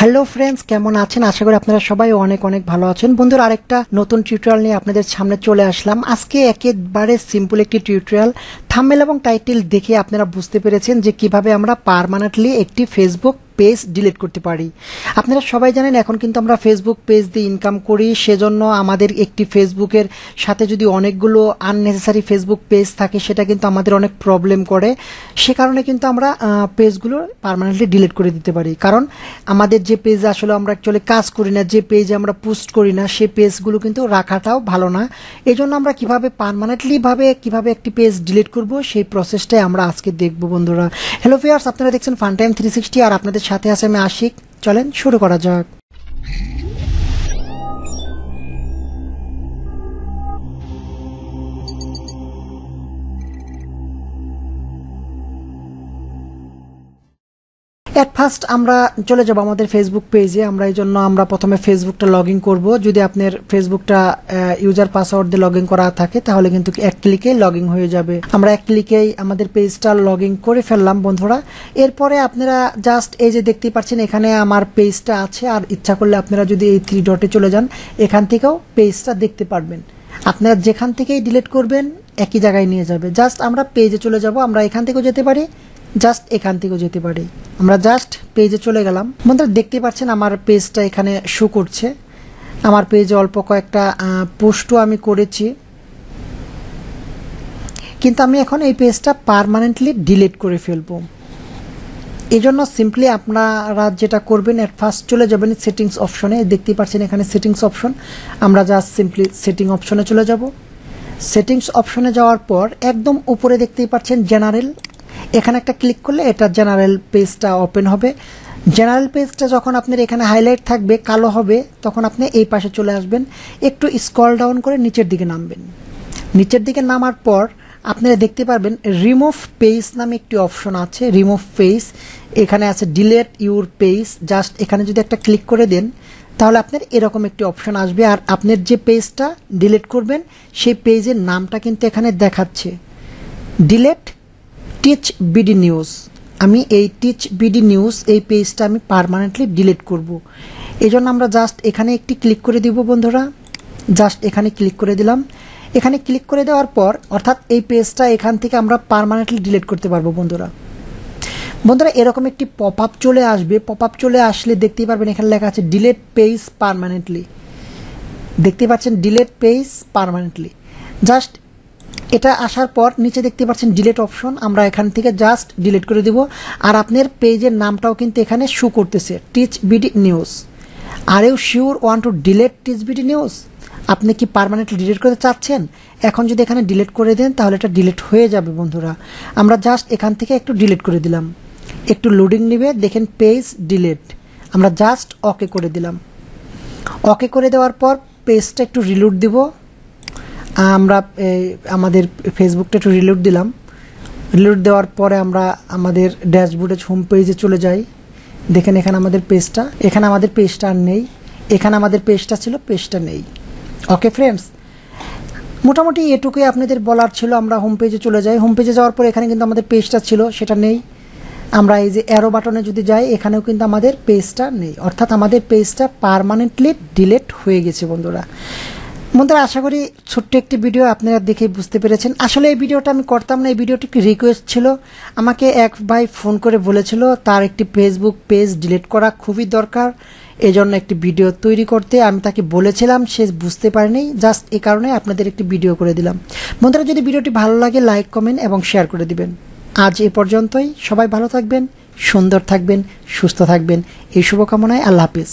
Hello friends, কেমন আছেন? আশা করি আপনারা সবাই অনেক অনেক ভালো আছেন। বন্ধুরা, আরেকটা নতুন টিউটোরিয়াল নিয়ে আপনাদের সামনে চলে আসলাম। আজকে একেবারে সিম্পল একটি টিউটোরিয়াল। থাম্বনেল এবং টাইটেল দেখে আপনারা বুঝতে পেরেছেন যে কিভাবে আমরা পার্মানেন্টলি একটি ফেসবুক পেজ ডিলিট করতে পারি। আপনারা সবাই জানেন এখন কিন্তু আমরা ফেসবুক পেজ দিয়ে ইনকাম করি, সেজন্য আমাদের একটি ফেসবুকের সাথে যদি অনেকগুলো আননেসেসারি ফেসবুক পেজ থাকে সেটা কিন্তু আমাদের অনেক প্রবলেম করে। সে কারণে কিন্তু আমরা পেজগুলো পার্মানেন্টলি ডিলিট করে দিতে পারি। কারণ আমাদের যে পেজ আসলে আমরা অ্যাকচুয়ালি কাজ করি না, যে পেজে আমরা পোস্ট করি না, সেই পেজগুলো কিন্তু রাখাটাও ভালো না। এই জন্য আমরা কিভাবে কিভাবে একটি পেজ ডিলিট করব সেই প্রসেসটাই আমরা আজকে দেখব বন্ধুরা। হ্যালো ভিউয়ার্স, আপনারা দেখছেন ফান টাইম 360 আর আপনাদের সাথে আছে আমি আশিক। চলেন শুরু করা যাক। এট ফার্স্ট আমরা চলে যাব আমাদের ফেসবুক পেজে। এই জন্য আমরা প্রথমে ফেসবুকটা লগ ইন করবো। যদি আপনার ফেসবুকটা ইউজার পাসওয়ার্ড দিয়ে লগ ইন করা থাকে তাহলে কিন্তু এক ক্লিকে লগ ইন হয়ে যাবে। আমরা এক ক্লিকেই আমাদের পেজটা লগ ইন করে ফেললাম বন্ধুরা। এরপরে আপনারা জাস্ট এই যে দেখতে পাচ্ছেন এখানে আমার পেজটা আছে, আর ইচ্ছা করলে আপনারা যদি এই 3 ডটে চলে যান এখান থেকেও পেজটা দেখতে পারবেন। আপনারা যেখান থেকেই ডিলিট করবেন একই জায়গায় নিয়ে যাবে। জাস্ট আমরা পেজে চলে যাব। আমরা এখান থেকেও যেতে পারি, জাস্ট এখান থেকেও যেতে পারি। আমরা জাস্ট পেজে চলে গেলাম। বন্ধুরা দেখতে পাচ্ছেন আমার পেজটা এখানে শো করছে। আমার পেজে অল্প কয়েকটা পোস্টও আমি করেছি, কিন্তু আমি এখন এই পেজটা পার্মানেন্টলি ডিলিট করে ফেলবো। এই জন্য সিম্পলি আপনারা যেটা করবেন, এট ফার্স্ট চলে যাবেন সেটিংস অপশনে। দেখতে পাচ্ছেন এখানে সেটিংস অপশন। আমরা জাস্ট সিম্পলি সেটিং অপশনে চলে যাব। সেটিংস অপশনে যাওয়ার পর একদম উপরে দেখতেই পাচ্ছেন জেনারেল। এখানে একটা ক্লিক করলে এটা জেনারেল পেজটা ওপেন হবে। জেনারেল পেজটা যখন আপনার এখানে হাইলাইট থাকবে, কালো হবে, তখন আপনি এই পাশে চলে আসবেন। একটু স্ক্রল ডাউন করে নিচের দিকে নামবেন। নিচের দিকে নামার পর আপনারা দেখতে পারবেন রিমুভ পেজ নামে একটি অপশন আছে। রিমুভ পেজ, এখানে আছে ডিলিট ইউর পেজ। জাস্ট এখানে যদি একটা ক্লিক করে দেন তাহলে আপনার এরকম একটি অপশন আসবে। আর আপনার যে পেজটা ডিলিট করবেন সেই পেজের নামটা কিন্তু এখানে দেখাচ্ছে, ডিলিট টিচ বিডি নিউজ। আমি এই টিচ বিডি নিউজ এই পেজটা আমি পার্মানেন্টলি ডিলিট করব। এই জন্য আমরা জাস্ট এখানে একটি ক্লিক করে দিব বন্ধুরা। জাস্ট এখানে ক্লিক করে দিলাম। এখানে ক্লিক করে দেওয়ার পর অর্থাৎ এই পেজটা এখান থেকে আমরা পার্মানেন্টলি ডিলিট করতে পারবো বন্ধুরা। এরকম একটি পপ আপ চলে আসবে। পপ আপ চলে আসলে দেখতেই পারবেন এখানে লেখা আছে ডিলিট পেজ পার্মানেন্টলি। দেখতে পাচ্ছেন ডিলিট পেজ পার্মানেন্টলি। জাস্ট এটা আসার পর নিচে দেখতে পাচ্ছেন ডিলিট অপশন। আমরা এখান থেকে জাস্ট ডিলিট করে দিব। আর আপনার পেজের নামটাও কিন্তু এখানে শো করতেছে, টিচ বিডি নিউজ। আর you sure want to delete teach BD news? আপনি কি পার্মানেন্টলি ডিলিট করতে চাচ্ছেন? এখন যদি এখানে ডিলিট করে দেন তাহলে এটা ডিলিট হয়ে যাবে বন্ধুরা। আমরা জাস্ট এখান থেকে একটু ডিলিট করে দিলাম। একটু লোডিং নেবে, দেখেন পেজ ডিলিট। আমরা জাস্ট ওকে করে দিলাম। ওকে করে দেওয়ার পর পেজটা একটু রিলোড দিব। আমরা আমাদের ফেসবুকটা একটু রিলোড দিলাম। রিলোড দেওয়ার পরে আমরা আমাদের ড্যাশবোর্ডে হোম পেজে চলে যাই। দেখেন এখানে আমাদের পেজটা, এখানে আমাদের পেজটা আর নেই। এখানে আমাদের পেজটা ছিল, পেজটা নেই। ওকে ফ্রেন্ডস, মোটামুটি এটুকুই আপনাদের বলার ছিল। আমরা হোম পেজে চলে যাই। হোম পেজে যাওয়ার পর এখানে কিন্তু আমাদের পেজটা ছিল, সেটা নেই। আমরা এই যে অ্যারো বাটনে যদি যাই এখানেও কিন্তু আমাদের পেজটা নেই, অর্থাৎ আমাদের পেজটা পার্মানেন্টলি ডিলিট হয়ে গেছে বন্ধুরা। আশা করি ছোট্ট একটি ভিডিও আপনারা দেখে বুঝতে পেরেছেন। আসলে এই ভিডিওটা আমি করতাম না, এই ভিডিওটি একটি রিকোয়েস্ট ছিল। আমাকে এক ভাই ফোন করে বলেছিল তার একটি ফেসবুক পেজ ডিলিট করা খুবই দরকার, এজন্য একটি ভিডিও তৈরি করতে। আমি তাকে বলেছিলাম, সে বুঝতে পারেনি। জাস্ট এই কারণে আপনাদের একটি ভিডিও করে দিলাম। বন্ধুরা, যদি ভিডিওটি ভালো লাগে লাইক, কমেন্ট এবং শেয়ার করে দিবেন। আজ এ পর্যন্তই। সবাই ভালো থাকবেন, সুন্দর থাকবেন, সুস্থ থাকবেন, এই শুভকামনায়। আল্লাহ হাফেজ।